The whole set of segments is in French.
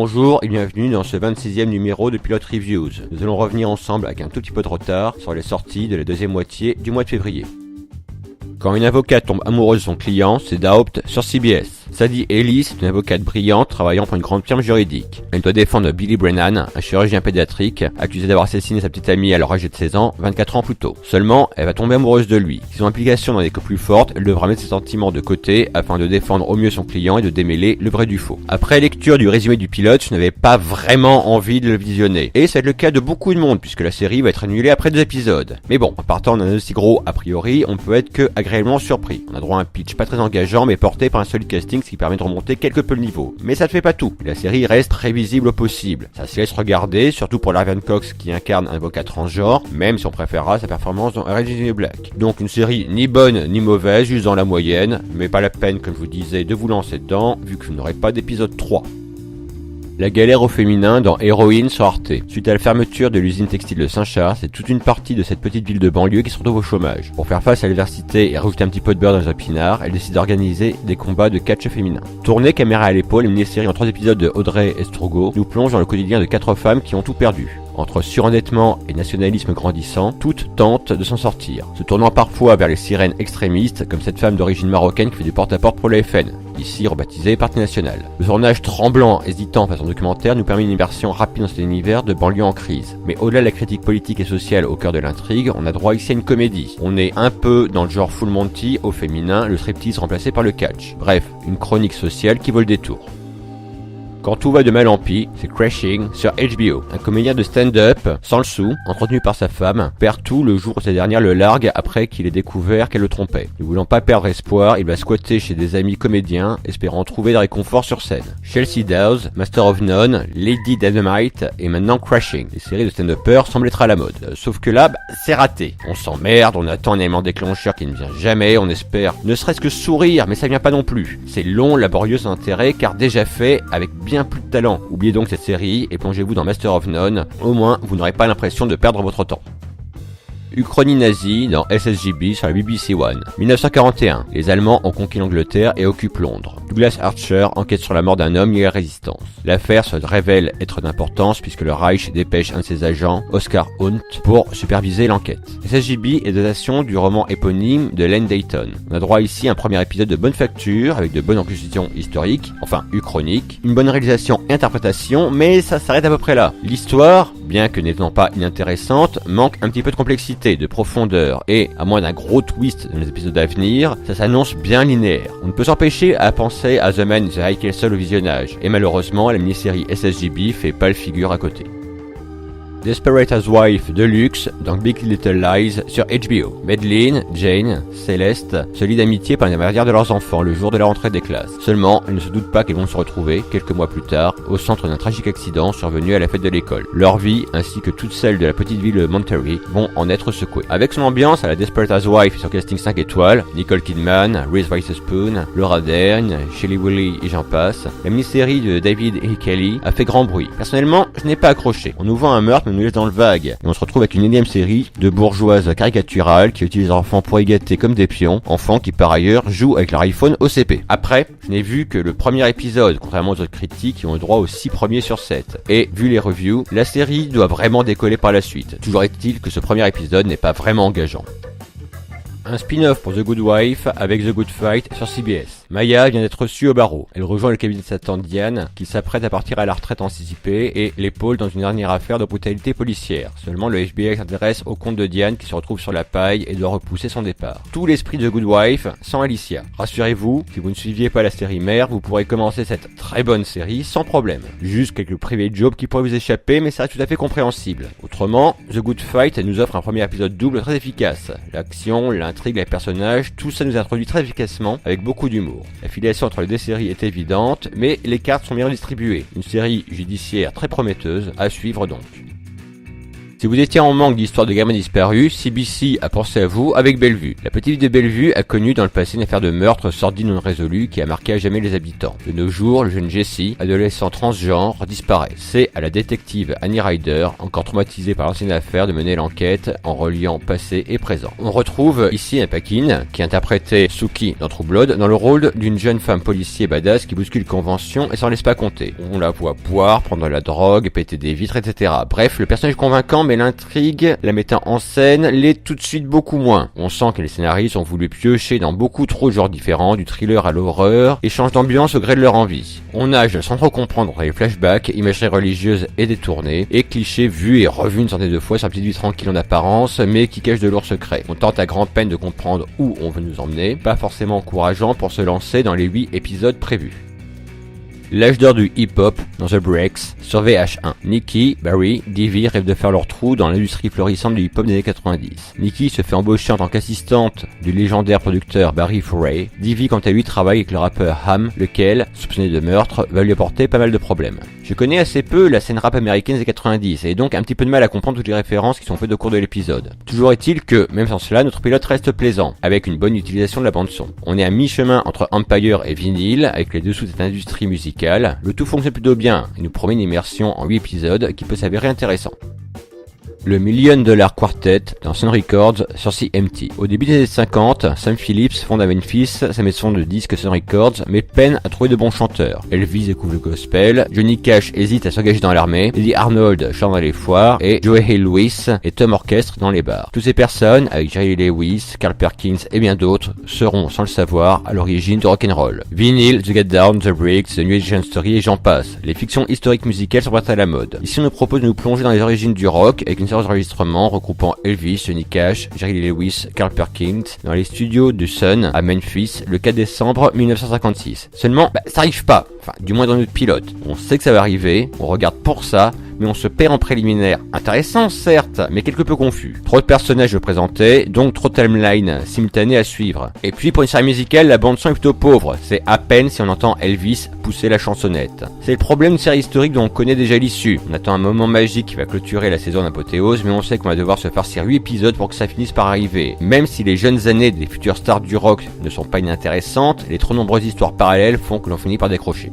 Bonjour et bienvenue dans ce 26e numéro de Pilot Reviews. Nous allons revenir ensemble avec un tout petit peu de retard sur les sorties de la deuxième moitié du mois de février. Quand une avocate tombe amoureuse de son client, c'est Doubt sur CBS. Sadie Ellis est une avocate brillante travaillant pour une grande firme juridique. Elle doit défendre Billy Brennan, un chirurgien pédiatrique, accusé d'avoir assassiné sa petite amie alors âgée de 16 ans, 24 ans plus tôt. Seulement, elle va tomber amoureuse de lui. Si son implication dans des cas plus fortes, elle devra mettre ses sentiments de côté afin de défendre au mieux son client et de démêler le vrai du faux. Après lecture du résumé du pilote, je n'avais pas vraiment envie de le visionner. Et ça va être le cas de beaucoup de monde puisque la série va être annulée après 2 épisodes. Mais bon, en partant d'un aussi gros a priori, on peut être que agréablement surpris. On a droit à un pitch pas très engageant mais porté par un solide casting, ce qui permet de remonter quelque peu le niveau. Mais ça ne fait pas tout. La série reste prévisible au possible. Ça se laisse regarder, surtout pour Laverne Cox qui incarne un avocat transgenre, même si on préférera sa performance dans Orange is the New Black. Donc une série ni bonne ni mauvaise, juste dans la moyenne, mais pas la peine, comme je vous disais, de vous lancer dedans, vu que vous n'aurez pas d'épisode 3. La galère au féminin dans Héroïne sur Arte. Suite à la fermeture de l'usine textile de Saint-Charles, c'est toute une partie de cette petite ville de banlieue qui se retrouve au chômage. Pour faire face à l'adversité et rajouter un petit peu de beurre dans les épinards, elle décide d'organiser des combats de catch féminin. Tournée caméra à l'épaule, une mini-série en 3 épisodes de Audrey Estrogo nous plonge dans le quotidien de 4 femmes qui ont tout perdu. Entre surendettement et nationalisme grandissant, toutes tentent de s'en sortir, se tournant parfois vers les sirènes extrémistes, comme cette femme d'origine marocaine qui fait du porte-à-porte pour le FN, ici rebaptisé Parti National. Le tournage tremblant, hésitant face en documentaire nous permet une immersion rapide dans cet univers de banlieue en crise. Mais au-delà de la critique politique et sociale au cœur de l'intrigue, on a droit ici à une comédie. On est un peu dans le genre Full Monty au féminin, le striptease remplacé par le catch. Bref, une chronique sociale qui vaut le détour. Quand tout va de mal en pis, c'est Crashing sur HBO. Un comédien de stand-up, sans le sou, entretenu par sa femme, perd tout le jour où cette dernière le largue après qu'il ait découvert qu'elle le trompait. Ne voulant pas perdre espoir, il va squatter chez des amis comédiens, espérant trouver des réconforts sur scène. Chelsea Dawes, Master of None, Lady Dynamite et maintenant Crashing. Les séries de stand-uppers semblent être à la mode. Sauf que là, c'est raté. On s'emmerde, on attend un élément déclencheur qui ne vient jamais, on espère ne serait-ce que sourire, mais ça vient pas non plus. C'est long, laborieux sans intérêt, car déjà fait avec bien plus de talent. Oubliez donc cette série et plongez-vous dans Master of None, au moins vous n'aurez pas l'impression de perdre votre temps. Uchronie nazie dans SSJB sur la BBC One. 1941. Les Allemands ont conquis l'Angleterre et occupent Londres. Douglas Archer enquête sur la mort d'un homme lié à la résistance. L'affaire se révèle être d'importance puisque le Reich dépêche un de ses agents, Oscar Hunt, pour superviser l'enquête. SSJB est adaptation du roman éponyme de Len Dayton. On a droit ici à un premier épisode de bonne facture avec de bonnes reconstitutions historiques, enfin uchroniques, une bonne réalisation et interprétation, mais ça s'arrête à peu près là. L'histoire, bien que n'étant pas inintéressante, manque un petit peu de complexité, de profondeur, et, à moins d'un gros twist dans les épisodes à venir, ça s'annonce bien linéaire. On ne peut s'empêcher à penser à The Man in the High Castle au visionnage, et malheureusement, la mini-série SSJB fait pas le figure à côté. Desperate Housewives Deluxe dans Big Little Lies sur HBO. Madeline, Jane, Céleste se lient d'amitié par l'intermédiaire de leurs enfants le jour de la rentrée des classes. Seulement, elles ne se doutent pas qu'elles vont se retrouver, quelques mois plus tard, au centre d'un tragique accident survenu à la fête de l'école. Leur vie, ainsi que toutes celles de la petite ville de Monterey, vont en être secouées. Avec son ambiance à la Desperate Housewives sur casting 5 étoiles, Nicole Kidman, Reese Witherspoon, Laura Dern, Shelley Woolley et j'en passe, la mini-série de David E. Kelly a fait grand bruit. Personnellement, je n'ai pas accroché. On nous vend un meurtre, mais nous laisse dans le vague. Et on se retrouve avec une énième série de bourgeoises caricaturales qui utilisent leurs enfants pour y gâter comme des pions, enfants qui par ailleurs jouent avec leur iPhone OCP. Après, je n'ai vu que le premier épisode, contrairement aux autres critiques qui ont le droit aux 6 premiers sur 7. Et vu les reviews, la série doit vraiment décoller par la suite. Toujours est-il que ce premier épisode n'est pas vraiment engageant. Un spin-off pour The Good Wife avec The Good Fight sur CBS. Maya vient d'être reçue au barreau. Elle rejoint le cabinet de sa tante Diane, qui s'apprête à partir à la retraite anticipée et l'épaule dans une dernière affaire de brutalité policière. Seulement, le FBI s'intéresse au compte de Diane qui se retrouve sur la paille et doit repousser son départ. Tout l'esprit de The Good Wife sans Alicia. Rassurez-vous, si vous ne suiviez pas la série mère, vous pourrez commencer cette très bonne série sans problème. Juste quelques private jobs qui pourraient vous échapper, mais ça reste tout à fait compréhensible. Autrement, The Good Fight nous offre un premier épisode double très efficace. L'action, l'intrigue, les personnages, tout ça nous introduit très efficacement avec beaucoup d'humour. La filiation entre les deux séries est évidente, mais les cartes sont bien distribuées. Une série judiciaire très prometteuse à suivre donc. Si vous étiez en manque d'histoire de gamins disparus, CBC a pensé à vous avec Bellevue. La petite ville de Bellevue a connu dans le passé une affaire de meurtre sordide non résolue qui a marqué à jamais les habitants. De nos jours, le jeune Jesse, adolescent transgenre, disparaît. C'est à la détective Annie Ryder, encore traumatisée par l'ancienne affaire, de mener l'enquête en reliant passé et présent. On retrouve ici un Paquin qui interprétait Sookie dans True Blood dans le rôle d'une jeune femme policier badass qui bouscule convention et s'en laisse pas compter. On la voit boire, prendre de la drogue, péter des vitres, etc. Bref, le personnage convaincant, mais l'intrigue, la mettant en scène, l'est tout de suite beaucoup moins. On sent que les scénaristes ont voulu piocher dans beaucoup trop de genres différents, du thriller à l'horreur, et changent d'ambiance au gré de leur envie. On nage sans trop comprendre dans les flashbacks, imagerie religieuse et détournée, et clichés vus et revus une centaine de fois sur une petite vie tranquille en apparence, mais qui cache de lourds secrets. On tente à grand-peine de comprendre où on veut nous emmener, pas forcément encourageant pour se lancer dans les 8 épisodes prévus. L'âge d'or du hip-hop dans The Breaks sur VH1. Nikki, Barry, Divy rêvent de faire leur trou dans l'industrie florissante du hip-hop des années 90. Nikki se fait embaucher en tant qu'assistante du légendaire producteur Barry Foray. Divy, quant à lui, travaille avec le rappeur Ham, lequel, soupçonné de meurtre, va lui apporter pas mal de problèmes. Je connais assez peu la scène rap américaine des 90 et donc un petit peu de mal à comprendre toutes les références qui sont faites au cours de l'épisode. Toujours est-il que, même sans cela, notre pilote reste plaisant, avec une bonne utilisation de la bande-son. On est à mi-chemin entre Empire et vinyle, avec les dessous de cette industrie musicale. Le tout fonctionne plutôt bien, et nous promet une immersion en 8 épisodes qui peut s'avérer intéressant. Le $1 Million Quartet dans Sun Records sur CMT. Au début des années 50, Sam Phillips fonde à Memphis sa maison de disques Sun Records, mais peine à trouver de bons chanteurs. Elvis découvre le gospel, Johnny Cash hésite à s'engager dans l'armée, Eddie Arnold chante dans les foires, et Joey Hill Lewis et Tom Orchestre dans les bars. Toutes ces personnes, avec Jerry Lewis, Carl Perkins et bien d'autres, seront, sans le savoir, à l'origine du rock'n'roll. Vinyl, The Get Down, The Bricks, The New Asian Story et j'en passe. Les fictions historiques musicales sont prêtes à la mode. Ici on nous propose de nous plonger dans les origines du rock avec une série d'enregistrements regroupant Elvis, Johnny Cash, Jerry Lewis, Carl Perkins dans les studios du Sun à Memphis le 4 décembre 1956. Seulement, ça arrive pas. Enfin, du moins dans notre pilote. On sait que ça va arriver, on regarde pour ça, mais on se perd en préliminaire. Intéressant certes, mais quelque peu confus. Trop de personnages à présenter, donc trop de timelines simultanées à suivre. Et puis pour une série musicale, la bande son est plutôt pauvre. C'est à peine si on entend Elvis pousser la chansonnette. C'est le problème d'une série historique dont on connaît déjà l'issue. On attend un moment magique qui va clôturer la saison d'apothéose, mais on sait qu'on va devoir se farcir 8 épisodes pour que ça finisse par arriver. Même si les jeunes années des futures stars du rock ne sont pas inintéressantes, les trop nombreuses histoires parallèles font que l'on finit par décrocher.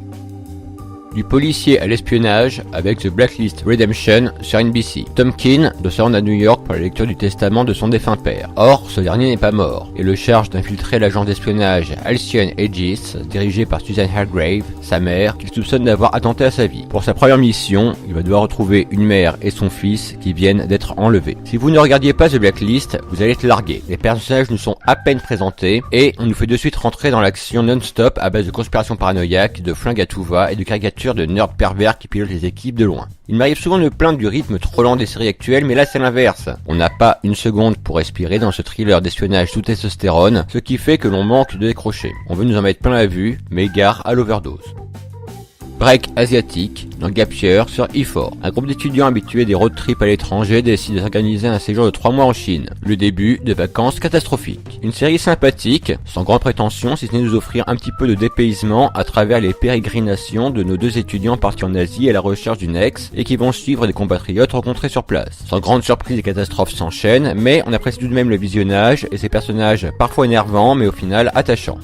Du policier à l'espionnage avec The Blacklist Redemption sur NBC. Tom Keane doit se rendre à New York pour la lecture du testament de son défunt père. Or, ce dernier n'est pas mort et le charge d'infiltrer l'agent d'espionnage Halcyon Aegis, dirigé par Susan Hargrave, sa mère, qu'il soupçonne d'avoir attenté à sa vie. Pour sa première mission, il va devoir retrouver une mère et son fils qui viennent d'être enlevés. Si vous ne regardiez pas The Blacklist, vous allez être largué. Les personnages nous sont à peine présentés et on nous fait de suite rentrer dans l'action non-stop à base de conspirations paranoïaques, de flingues à tout va et de caricatures de nerds pervers qui pilotent les équipes de loin. Il m'arrive souvent de me plaindre du rythme trop lent des séries actuelles, mais là c'est l'inverse. On n'a pas une seconde pour respirer dans ce thriller d'espionnage sous testostérone, ce qui fait que l'on manque de décrocher. On veut nous en mettre plein la vue, mais gare à l'overdose. Break asiatique dans Gap Year sur E4. Un groupe d'étudiants habitués des road trips à l'étranger décide de s'organiser un séjour de 3 mois en Chine. Le début de vacances catastrophiques. Une série sympathique, sans grande prétention, si ce n'est de nous offrir un petit peu de dépaysement à travers les pérégrinations de nos 2 étudiants partis en Asie à la recherche d'une ex et qui vont suivre des compatriotes rencontrés sur place. Sans grande surprise, les catastrophes s'enchaînent, mais on apprécie tout de même le visionnage et ces personnages parfois énervants mais au final attachants.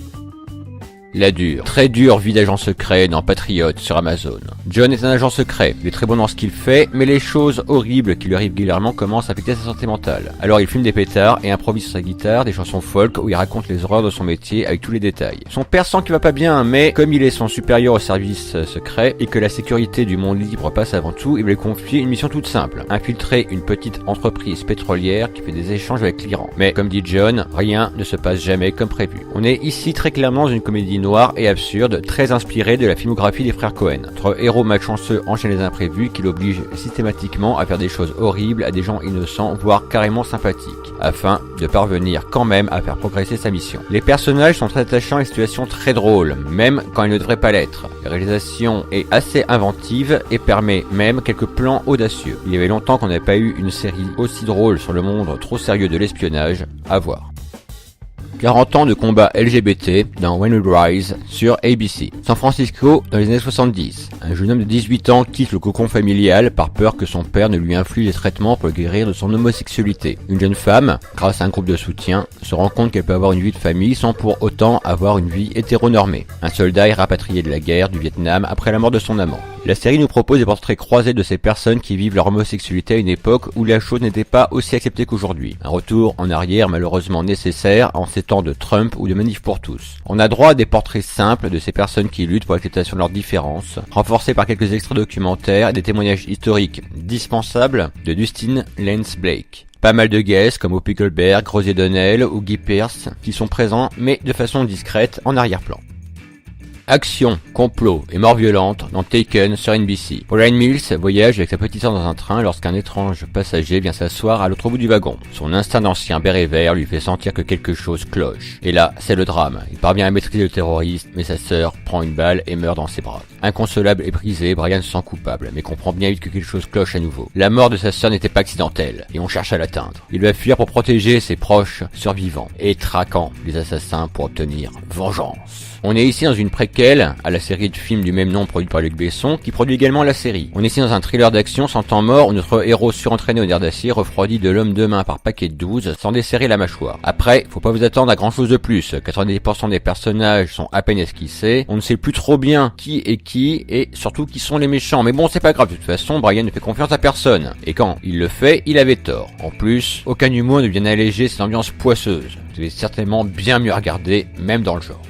La dure, très dure vie d'agent secret dans Patriot sur Amazon. John est un agent secret, il est très bon dans ce qu'il fait, mais les choses horribles qui lui arrivent régulièrement commencent à affecter sa santé mentale. Alors il fume des pétards et improvise sur sa guitare des chansons folk où il raconte les horreurs de son métier avec tous les détails. Son père sent qu'il va pas bien, mais comme il est son supérieur au service secret et que la sécurité du monde libre passe avant tout, il va lui confier une mission toute simple. Infiltrer une petite entreprise pétrolière qui fait des échanges avec l'Iran. Mais comme dit John, rien ne se passe jamais comme prévu. On est ici très clairement dans une comédie noire et absurde, très inspirée de la filmographie des frères Cohen. Notre héros malchanceux enchaîne les imprévus qui l'obligent systématiquement à faire des choses horribles à des gens innocents, voire carrément sympathiques, afin de parvenir quand même à faire progresser sa mission. Les personnages sont très attachants et situations très drôles, même quand ils ne devraient pas l'être. La réalisation est assez inventive et permet même quelques plans audacieux. Il y avait longtemps qu'on n'avait pas eu une série aussi drôle sur le monde trop sérieux de l'espionnage, à voir. 40 ans de combat LGBT dans When We Rise sur ABC. San Francisco dans les années 70. Un jeune homme de 18 ans quitte le cocon familial par peur que son père ne lui inflige des traitements pour le guérir de son homosexualité. Une jeune femme, grâce à un groupe de soutien, se rend compte qu'elle peut avoir une vie de famille sans pour autant avoir une vie hétéronormée. Un soldat est rapatrié de la guerre du Vietnam après la mort de son amant. La série nous propose des portraits croisés de ces personnes qui vivent leur homosexualité à une époque où la chose n'était pas aussi acceptée qu'aujourd'hui. Un retour en arrière malheureusement nécessaire en ces temps de Trump ou de manif pour tous. On a droit à des portraits simples de ces personnes qui luttent pour l'acceptation de leurs différences, renforcés par quelques extraits documentaires et des témoignages historiques dispensables de Dustin Lance Blake. Pas mal de guests comme Whoopi Goldberg, Rosie O'Donnell ou Guy Pearce qui sont présents mais de façon discrète en arrière-plan. Action, complot et mort violente dans Taken sur NBC. Ryan Mills voyage avec sa petite sœur dans un train lorsqu'un étrange passager vient s'asseoir à l'autre bout du wagon. Son instinct d'ancien béret vert lui fait sentir que quelque chose cloche. Et là, c'est le drame. Il parvient à maîtriser le terroriste, mais sa sœur prend une balle et meurt dans ses bras. Inconsolable et brisé, Brian se sent coupable, mais comprend bien vite que quelque chose cloche à nouveau. La mort de sa sœur n'était pas accidentelle, et on cherche à l'atteindre. Il va fuir pour protéger ses proches survivants, et traquant les assassins pour obtenir vengeance. On est ici dans une préquelle à la série de films du même nom produite par Luc Besson, qui produit également la série. On est ici dans un thriller d'action sans temps mort où notre héros surentraîné au nerf d'acier refroidit de l'homme de main par paquet de 12 sans desserrer la mâchoire. Après, faut pas vous attendre à grand chose de plus. 90% des personnages sont à peine esquissés. On ne sait plus trop bien qui est qui et surtout qui sont les méchants. Mais bon, c'est pas grave. De toute façon, Brian ne fait confiance à personne. Et quand il le fait, il avait tort. En plus, aucun humour ne vient alléger cette ambiance poisseuse. Vous devez certainement bien mieux regarder, même dans le genre.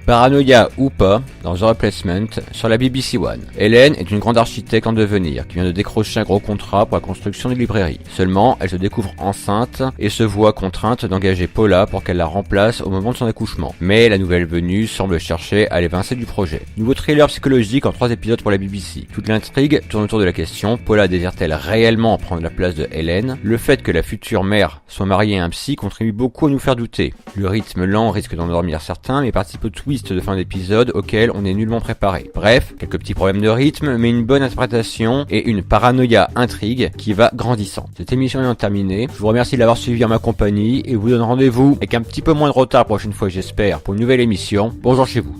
Paranoïa ou pas, dans The Replacement, sur la BBC One. Hélène est une grande architecte en devenir, qui vient de décrocher un gros contrat pour la construction d'une librairie. Seulement, elle se découvre enceinte et se voit contrainte d'engager Paula pour qu'elle la remplace au moment de son accouchement. Mais la nouvelle venue semble chercher à l'évincer du projet. Nouveau thriller psychologique en 3 épisodes pour la BBC. Toute l'intrigue tourne autour de la question, Paula désire-t-elle réellement prendre la place de Hélène? Le fait que la future mère soit mariée à un psy contribue beaucoup à nous faire douter. Le rythme lent risque d'endormir certains, mais participe au twist de fin d'épisode auquel on n'est nullement préparé. Bref, quelques petits problèmes de rythme, mais une bonne interprétation et une paranoïa intrigue qui va grandissant. Cette émission est terminée. Je vous remercie de l'avoir suivi en ma compagnie et vous donne rendez-vous avec un petit peu moins de retard la prochaine fois, j'espère, pour une nouvelle émission. Bonjour chez vous.